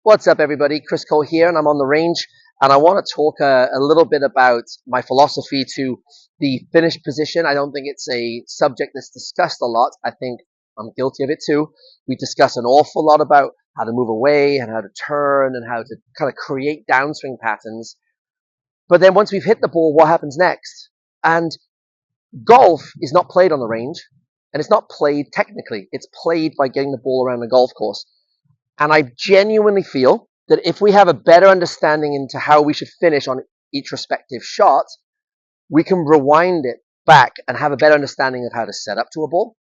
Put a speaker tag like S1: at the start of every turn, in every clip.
S1: What's up, everybody? Chris Cole here, and I'm on the range, and I want to talk a little bit about my philosophy to the finish position. I don't think it's a subject that's discussed a lot. I think I'm guilty of it too. We discuss an awful lot about how to move away and how to turn and how to kind of create downswing patterns. But then once we've hit the ball, what happens next? And golf is not played on the range, and it's not played technically. It's played by getting the ball around the golf course. And I genuinely feel that if we have a better understanding into how we should finish on each respective shot, we can rewind it back and have a better understanding of how to set up to a ball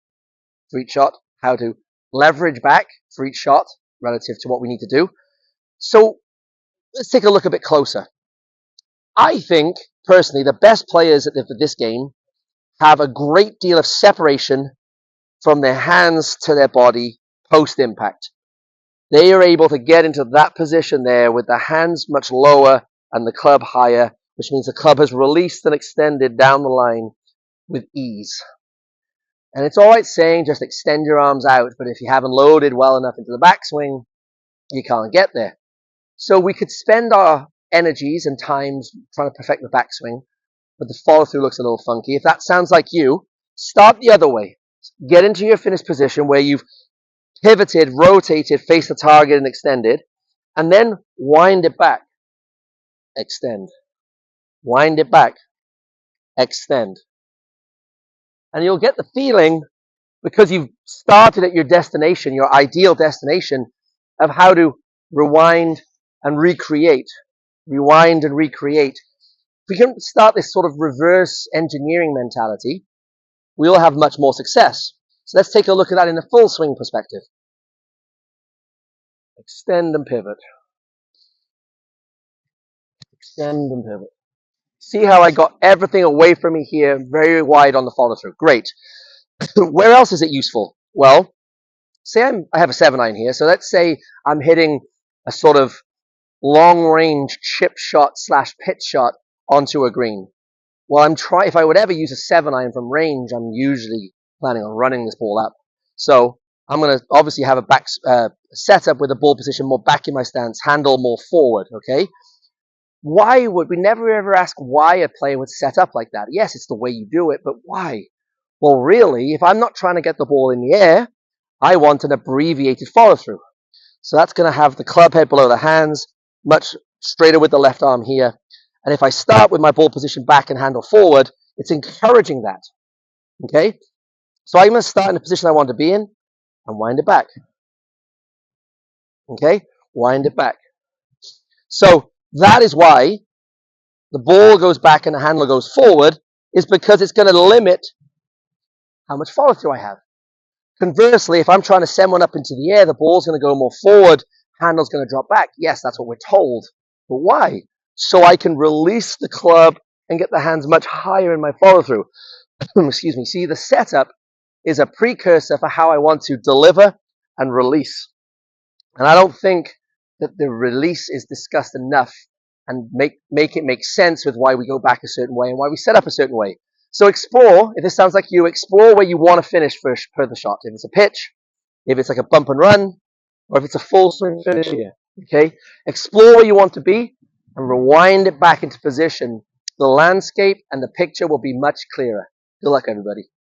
S1: for each shot, how to leverage back for each shot relative to what we need to do. So let's take a look a bit closer. I think, personally, the best players at this game have a great deal of separation from their hands to their body post-impact. They are able to get into that position there with the hands much lower and the club higher, which means the club has released and extended down the line with ease. And it's all right saying just extend your arms out, but if you haven't loaded well enough into the backswing, you can't get there. So we could spend our energies and times trying to perfect the backswing, but the follow-through looks a little funky. If that sounds like you, start the other way. Get into your finish position where you've pivoted, rotated, face the target and extended, and then wind it back, extend, wind it back, extend. And you'll get the feeling, because you've started at your destination, your ideal destination, of how to rewind and recreate. Rewind and recreate. If we can start this sort of reverse engineering mentality, we'll have much more success. So let's take a look at that in a full swing perspective. Extend and pivot. Extend and pivot. See how I got everything away from me here, very wide on the follow through. Great. Where else is it useful? Well, say I have a 7-iron here. So let's say I'm hitting a sort of long range chip shot / pitch shot onto a green. Well, if I would ever use a 7-iron from range, I'm usually planning on running this ball up. So I'm going to obviously have a back setup with the ball position more back in my stance, handle more forward, okay? Why would we never ever ask why a player would set up like that? Yes, it's the way you do it, but why? Well, really, if I'm not trying to get the ball in the air, I want an abbreviated follow through. So that's going to have the club head below the hands, much straighter with the left arm here. And if I start with my ball position back and handle forward, it's encouraging that. Okay? So I'm going to start in the position I want to be in and wind it back. Okay? Wind it back. So that is why the ball goes back and the handle goes forward, is because it's going to limit how much follow through I have. Conversely, if I'm trying to send one up into the air, the ball's going to go more forward, handle's going to drop back. Yes, that's what we're told. But why? So I can release the club and get the hands much higher in my follow through. Excuse me. See, the setup is a precursor for how I want to deliver and release. And I don't think that the release is discussed enough and make it make sense with why we go back a certain way and why we set up a certain way. So explore, if this sounds like you, explore where you want to finish per the shot. If it's a pitch, if it's like a bump and run, or if it's a full swing finish here, okay? Explore where you want to be and rewind it back into position. The landscape and the picture will be much clearer. Good luck, everybody.